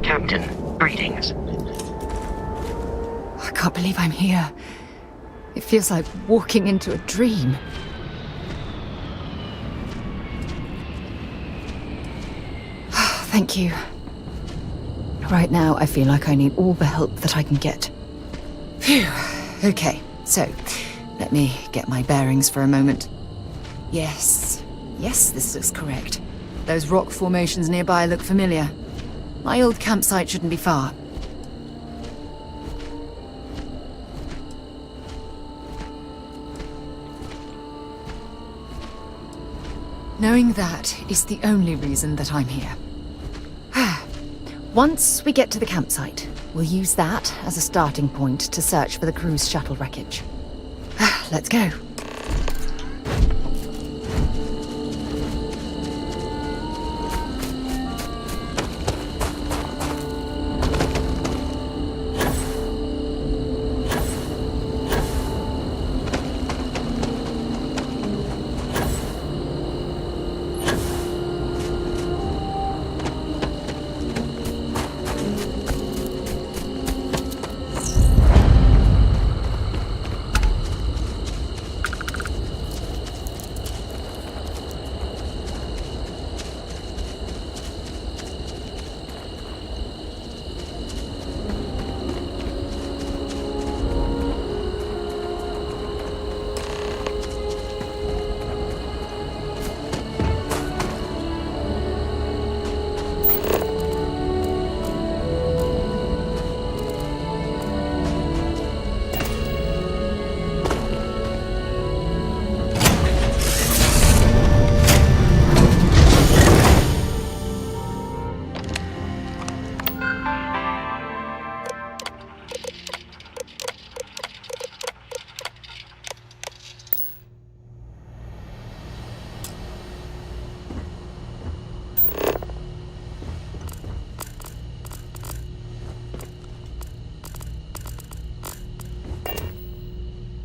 Captain, greetings. I can't believe I'm here. It feels like walking into a dream. Thank you. Right now, I feel like I need all the help that I can get. Phew. Okay, so let me get my bearings for a moment. Yes, this looks correct. Those rock formations nearby look familiar. My old campsite shouldn't be far. Knowing that is the only reason that I'm here. Once we get to the campsite, we'll use that as a starting point to search for the cruise shuttle wreckage. Let's go.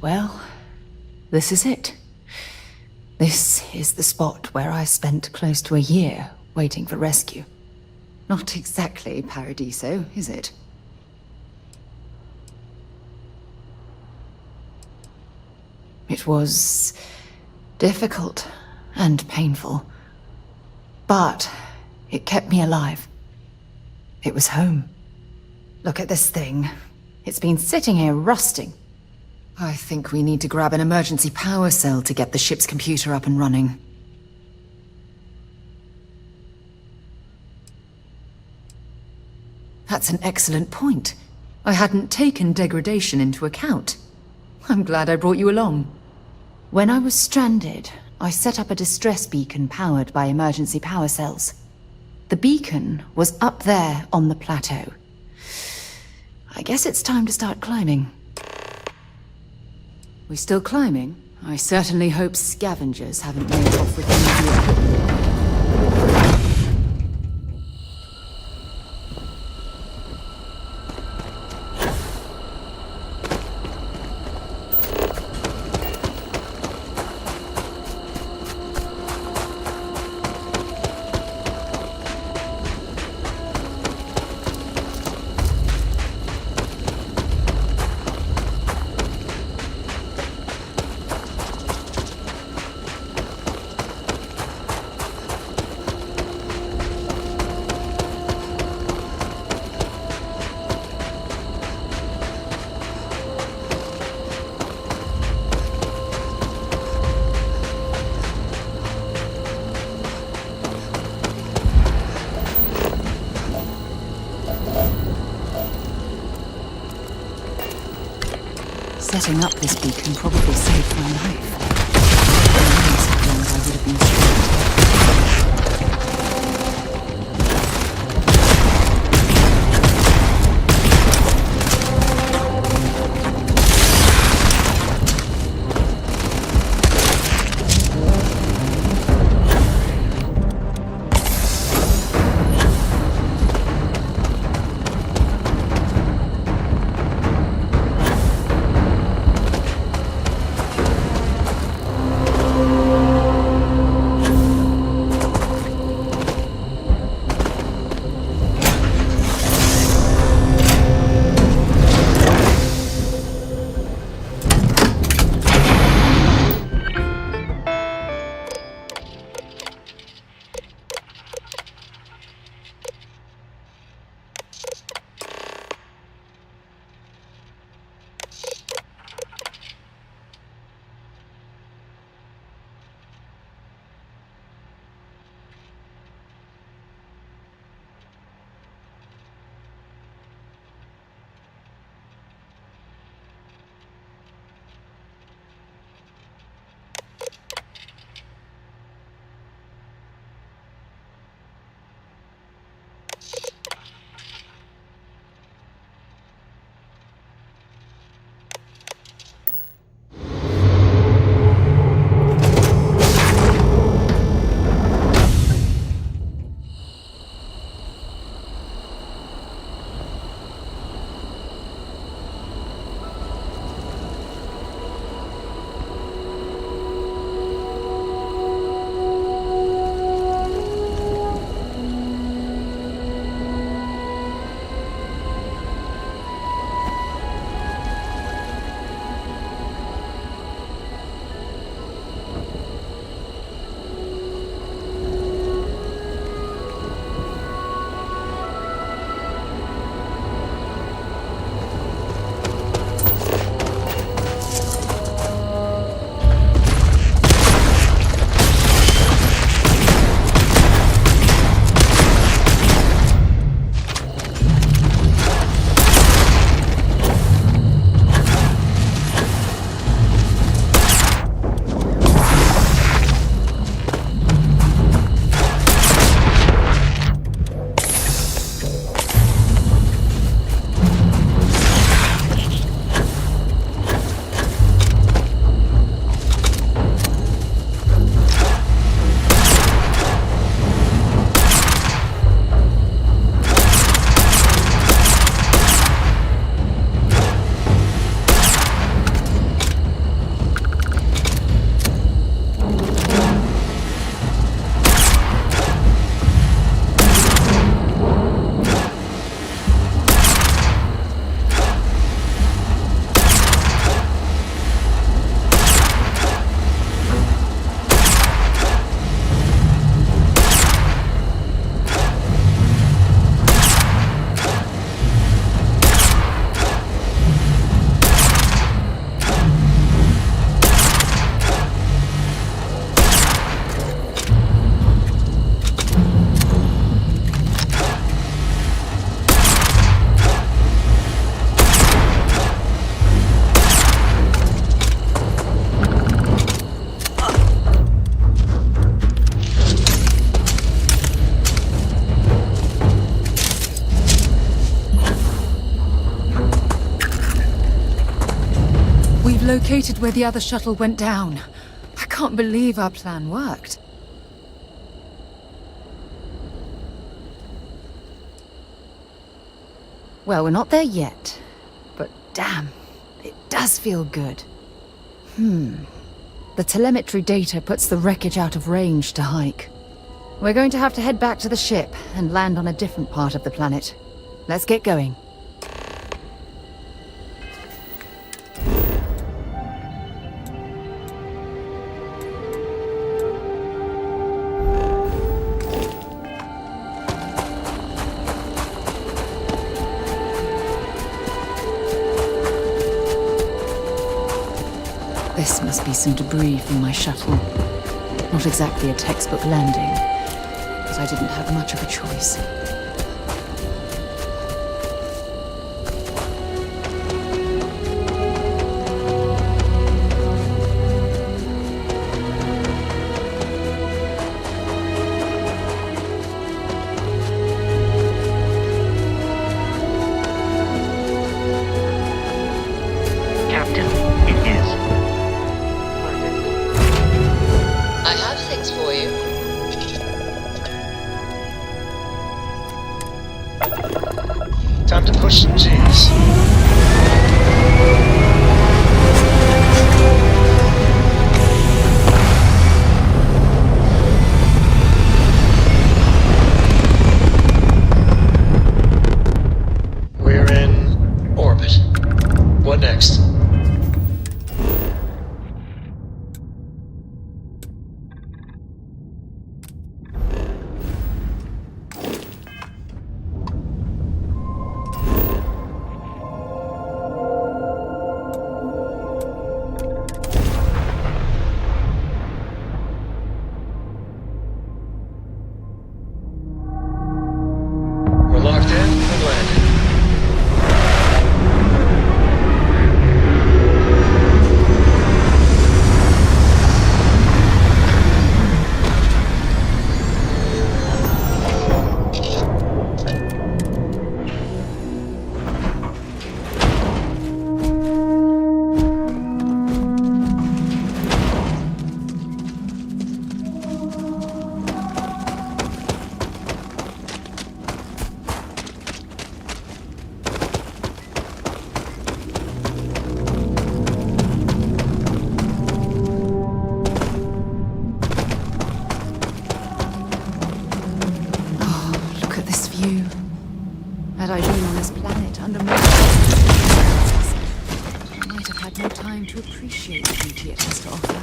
Well, this is it. This is the spot where I spent close to a year waiting for rescue. Not exactly Paradiso, is it? It was difficult and painful, but it kept me alive. It was home. Look at this thing. It's been sitting here rusting. I think we need to grab an emergency power cell to get the ship's computer up and running. That's an excellent point. I hadn't taken degradation into account. I'm glad I brought you along. When I was stranded, I set up a distress beacon powered by emergency power cells. The beacon was up there on the plateau. I guess it's time to start climbing. We still climbing? I certainly hope scavengers haven't made off with any of the equipment. setting up this beacon probably saved my life. Who knows how long I would have been stranded. Located where the other shuttle went down. I can't believe our plan worked. Well, we're not there yet, but damn, it does feel good. The telemetry data puts the wreckage out of range to hike. We're going to have to head back to the ship and land on a different part of the planet. Let's get going. This must be some debris from my shuttle. Not exactly a textbook landing, but I didn't have much of a choice. push some G's. We're in orbit. What next? We're locked in and landing. Look at this view. Had I been on this planet under more I might have had more time to appreciate the beauty it has to offer.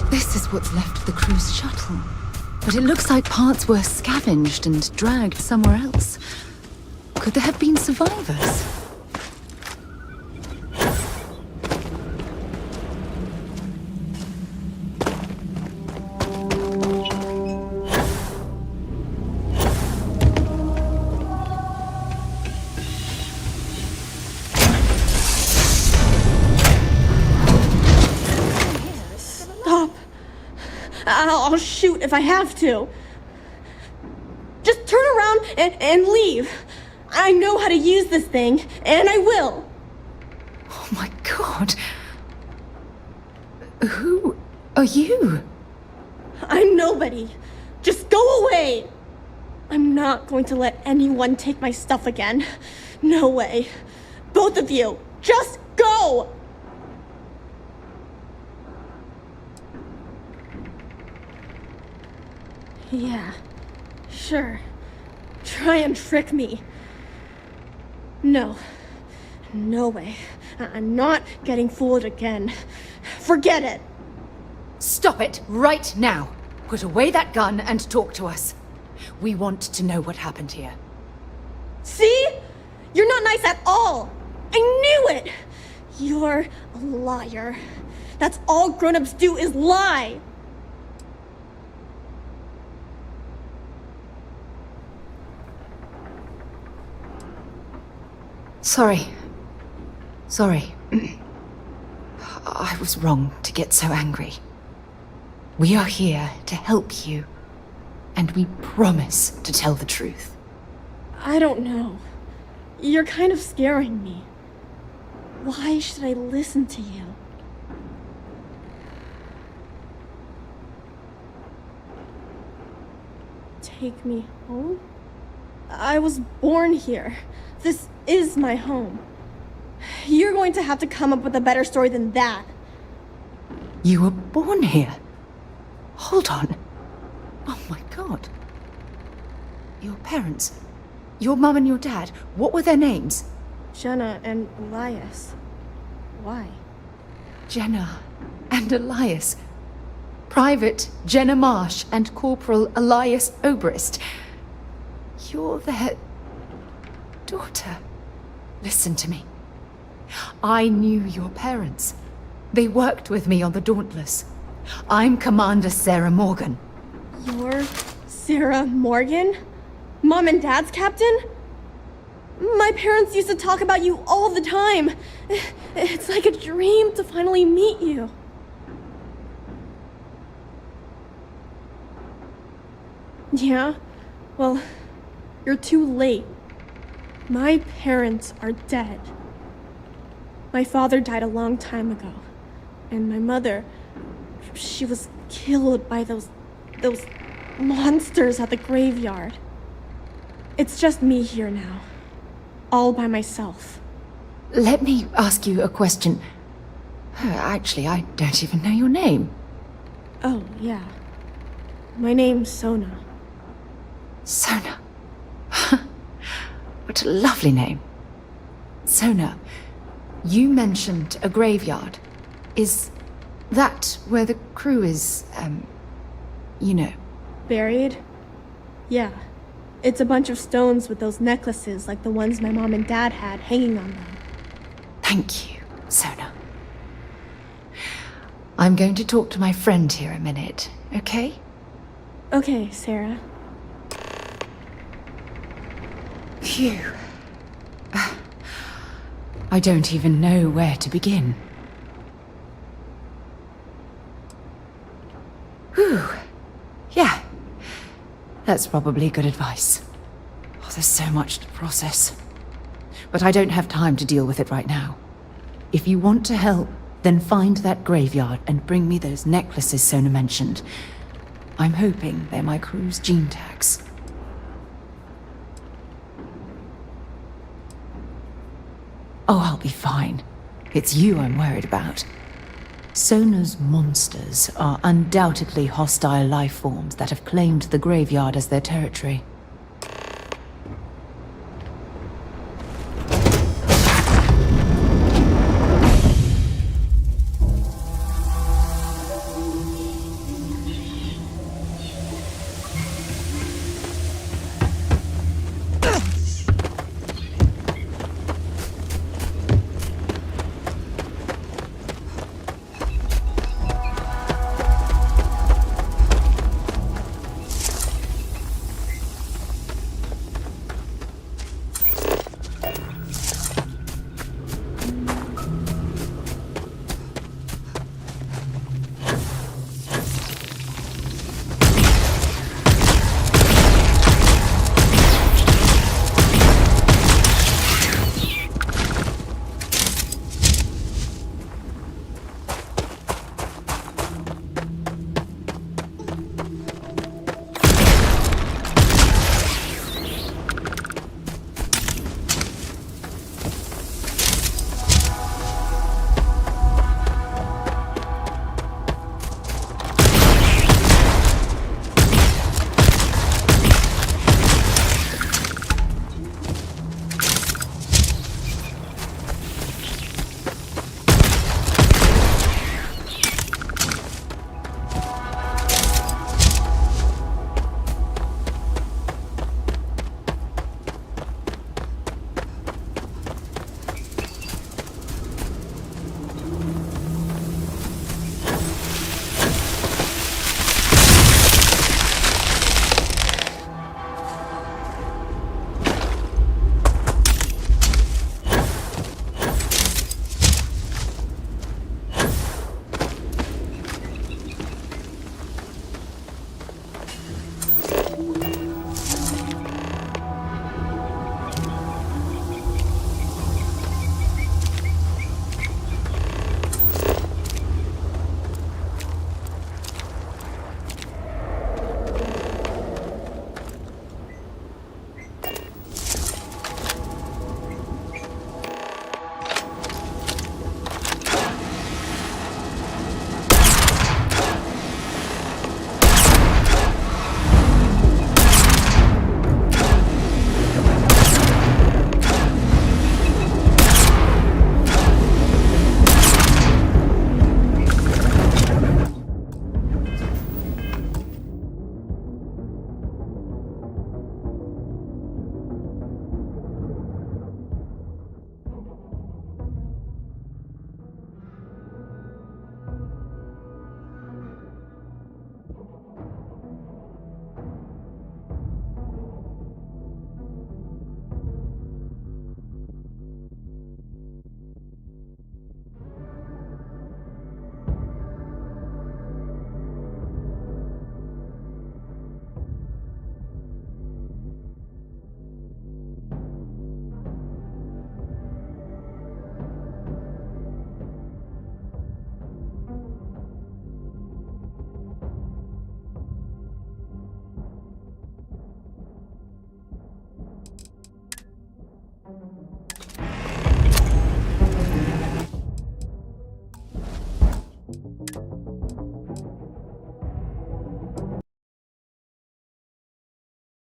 This is what's left of the cruise shuttle. But it looks like parts were scavenged and dragged somewhere else. Could there have been survivors? Stop. I'll shoot if I have to. Just turn around and leave. I know how to use this thing, and I will. Oh my god. Who are you? I'm nobody. Just go away. I'm not going to let anyone take my stuff again. No way. Both of you, just go! Yeah, sure. Try and trick me. No. No way. I'm not getting fooled again. Forget it. Stop it right now. Put away that gun and talk to us. We want to know what happened here. See? You're not nice at all. I knew it. You're a liar. That's all grown-ups do is lie. Sorry. I was wrong to get so angry. We are here to help you, and we promise to tell the truth. I don't know. You're kind of scaring me. Why should I listen to you? Take me home? I was born here. This is my home. You're going to have to come up with a better story than that. You were born here? Hold on. Oh my god. Your parents, your mum and your dad, what were their names? Jenna and Elias. Why? Jenna and Elias. Private Jenna Marsh and Corporal Elias Obrist. You're their daughter. Listen to me. I knew your parents. They worked with me on the Dauntless. I'm Commander Sarah Morgan. Your Sarah Morgan? Mom and Dad's captain? My parents used to talk about you all the time. It's like a dream to finally meet you. Yeah? Well, you're too late. My parents are dead. My father died a long time ago. And my mother, she was killed by those monsters at the graveyard. It's just me here now. All by myself. Let me ask you a question. Actually, I don't even know your name. Oh, yeah. My name's Sona. Sona. What a lovely name. Sona, you mentioned a graveyard. Is that where the crew is, you know? Buried? Yeah. It's a bunch of stones with those necklaces like the ones my mom and dad had hanging on them. Thank you, Sona. I'm going to talk to my friend here a minute, okay? Okay, Sarah. Phew. I don't even know where to begin. Whew. Yeah. That's probably good advice. Oh, there's so much to process. But I don't have time to deal with it right now. If you want to help, then find that graveyard and bring me those necklaces Sona mentioned. I'm hoping they're my crew's gene tags. Oh, I'll be fine. It's you I'm worried about. Sona's monsters are undoubtedly hostile life forms that have claimed the graveyard as their territory.